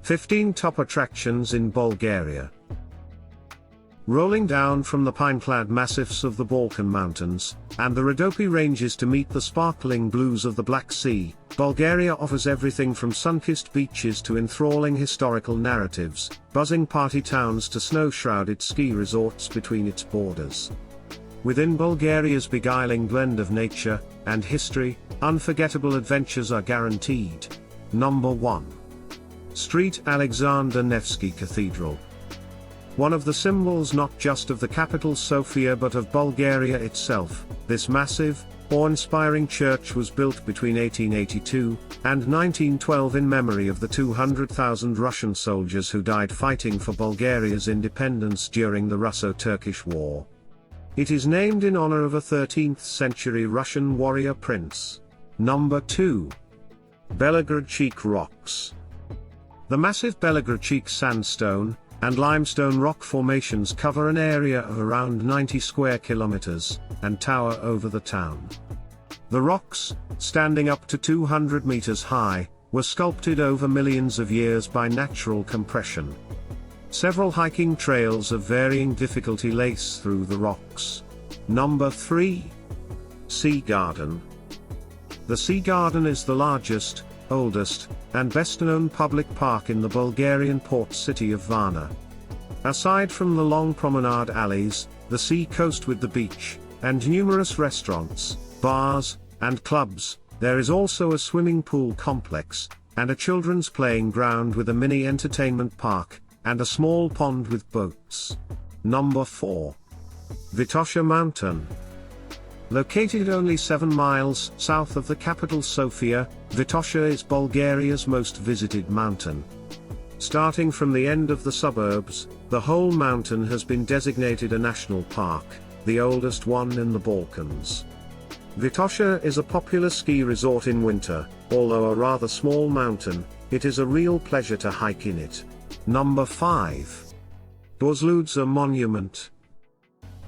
15 top attractions in Bulgaria. Rolling down from the pine-clad massifs of the Balkan Mountains, and the Rhodope ranges to meet the sparkling blues of the Black Sea, Bulgaria offers everything from sun-kissed beaches to enthralling historical narratives, buzzing party towns to snow-shrouded ski resorts between its borders. Within Bulgaria's beguiling blend of nature and history, unforgettable adventures are guaranteed. Number 1. Street Alexander Nevsky Cathedral. One of the symbols not just of the capital Sofia but of Bulgaria itself, this massive, awe-inspiring church was built between 1882 and 1912 in memory of the 200,000 Russian soldiers who died fighting for Bulgaria's independence during the Russo-Turkish War. It is named in honor of a 13th-century Russian warrior prince. Number 2. Belogradchik Rocks. The massive Belogradchik sandstone and limestone rock formations cover an area of around 90 square kilometers, and tower over the town. The rocks, standing up to 200 meters high, were sculpted over millions of years by natural compression. Several hiking trails of varying difficulty lace through the rocks. Number 3. Sea Garden. The Sea Garden is the largest, oldest, and best-known public park in the Bulgarian port city of Varna. Aside from the long promenade alleys, the sea coast with the beach, and numerous restaurants, bars, and clubs, there is also a swimming pool complex, and a children's playing ground with a mini entertainment park, and a small pond with boats. Number 4. Vitosha Mountain. Located only 7 miles south of the capital Sofia, Vitosha is Bulgaria's most visited mountain. Starting from the end of the suburbs, the whole mountain has been designated a national park, the oldest one in the Balkans. Vitosha is a popular ski resort in winter. Although a rather small mountain, it is a real pleasure to hike in it. Number 5. Buzludzha Monument.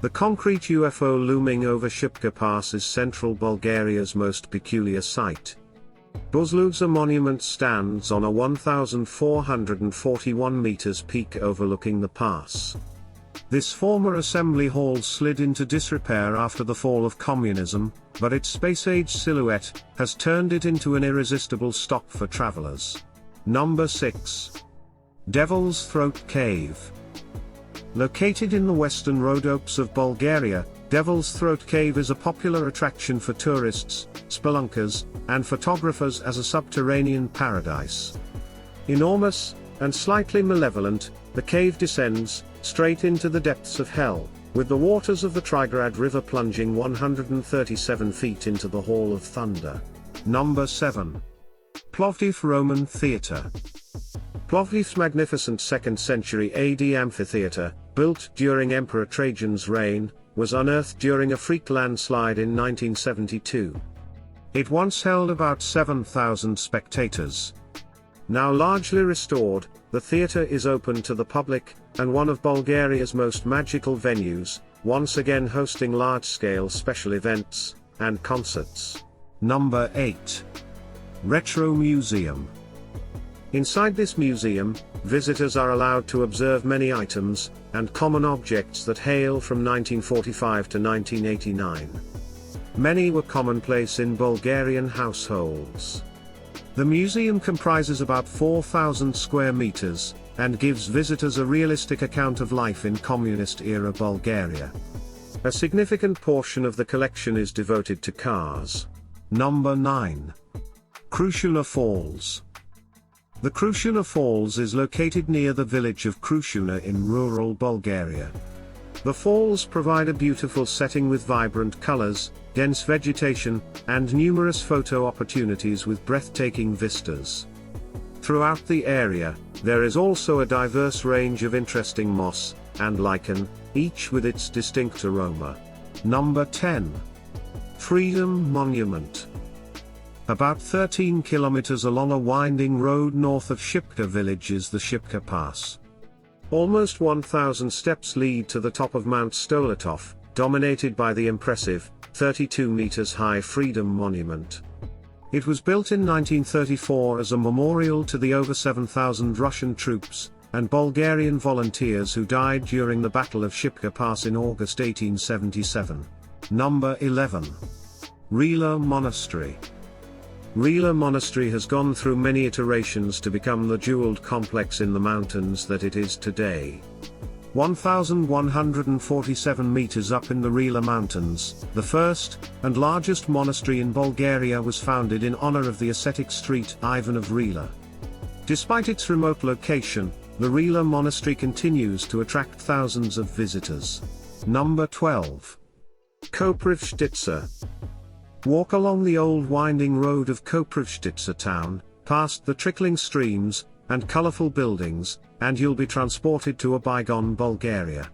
The concrete UFO looming over Shipka Pass is central Bulgaria's most peculiar sight. Buzludzha Monument stands on a 1,441 meters peak overlooking the pass. This former assembly hall slid into disrepair after the fall of communism, but its space-age silhouette has turned it into an irresistible stop for travelers. Number 6. Devil's Throat Cave. Located in the western Rhodopes of Bulgaria, Devil's Throat Cave is a popular attraction for tourists, spelunkers, and photographers as a subterranean paradise. Enormous, and slightly malevolent, the cave descends straight into the depths of hell, with the waters of the Trigorad River plunging 137 feet into the Hall of Thunder. Number 7. Plovdiv Roman Theatre. Plovdiv's magnificent 2nd century AD amphitheatre, built during Emperor Trajan's reign, was unearthed during a freak landslide in 1972. It once held about 7,000 spectators. Now largely restored, the theatre is open to the public, and one of Bulgaria's most magical venues, once again hosting large-scale special events and concerts. Number 8. Retro Museum. Inside this museum, visitors are allowed to observe many items and common objects that hail from 1945 to 1989. Many were commonplace in Bulgarian households. The museum comprises about 4,000 square meters, and gives visitors a realistic account of life in communist-era Bulgaria. A significant portion of the collection is devoted to cars. Number 9. Krushuna Falls. The Krushuna Falls is located near the village of Krushuna in rural Bulgaria. The falls provide a beautiful setting with vibrant colors, dense vegetation, and numerous photo opportunities with breathtaking vistas. Throughout the area, there is also a diverse range of interesting moss and lichen, each with its distinct aroma. Number 10. Freedom Monument. About 13 kilometers along a winding road north of Shipka village is the Shipka Pass. Almost 1,000 steps lead to the top of Mount Stoletov, dominated by the impressive, 32 meters high Freedom Monument. It was built in 1934 as a memorial to the over 7,000 Russian troops and Bulgarian volunteers who died during the Battle of Shipka Pass in August 1877. Number 11. Rila Monastery. Rila Monastery has gone through many iterations to become the jeweled complex in the mountains that it is today. 1,147 meters up in the Rila Mountains, the first and largest monastery in Bulgaria was founded in honor of the ascetic street Ivan of Rila. Despite its remote location, the Rila Monastery continues to attract thousands of visitors. Number 12. Koprivshtitsa. Walk along the old winding road of Koprivshtitsa town, past the trickling streams and colorful buildings, and you'll be transported to a bygone Bulgaria.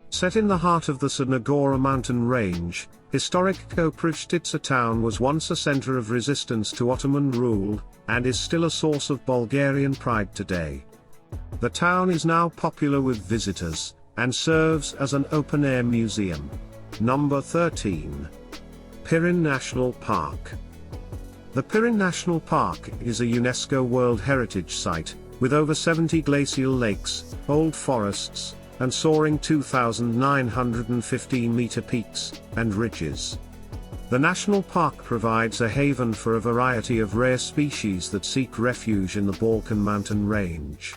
Set in the heart of the Snagora mountain range, historic Koprivshtitsa town was once a center of resistance to Ottoman rule, and is still a source of Bulgarian pride today. The town is now popular with visitors, and serves as an open-air museum. Number 13. Pirin National Park. The Pirin National Park is a UNESCO World Heritage Site, with over 70 glacial lakes, old forests, and soaring 2,915-meter peaks and ridges. The national park provides a haven for a variety of rare species that seek refuge in the Balkan Mountain range.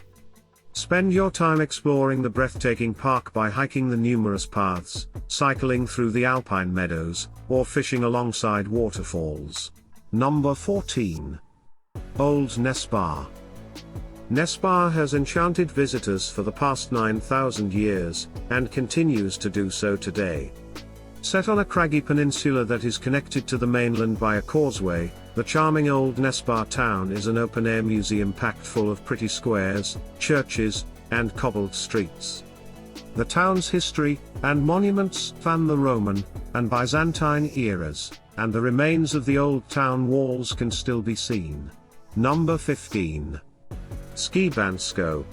Spend your time exploring the breathtaking park by hiking the numerous paths, cycling through the alpine meadows, or fishing alongside waterfalls. Number 14. Old Nessebar. Nessebar has enchanted visitors for the past 9,000 years, and continues to do so today. Set on a craggy peninsula that is connected to the mainland by a causeway, the charming old Nessebar town is an open-air museum packed full of pretty squares, churches, and cobbled streets. The town's history and monuments span the Roman and Byzantine eras, and the remains of the old town walls can still be seen. Number 15. Ski Bansko.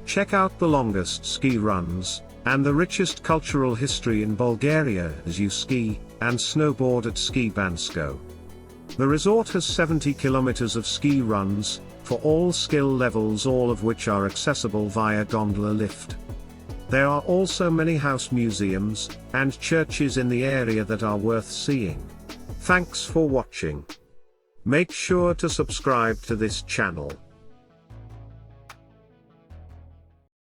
Check out the longest ski runs and the richest cultural history in Bulgaria as you ski and snowboard at Ski Bansko. The resort has 70 kilometers of ski runs for all skill levels, all of which are accessible via gondola lift. There are also many house museums and churches in the area that are worth seeing. Thanks for watching. Make sure to subscribe to this channel.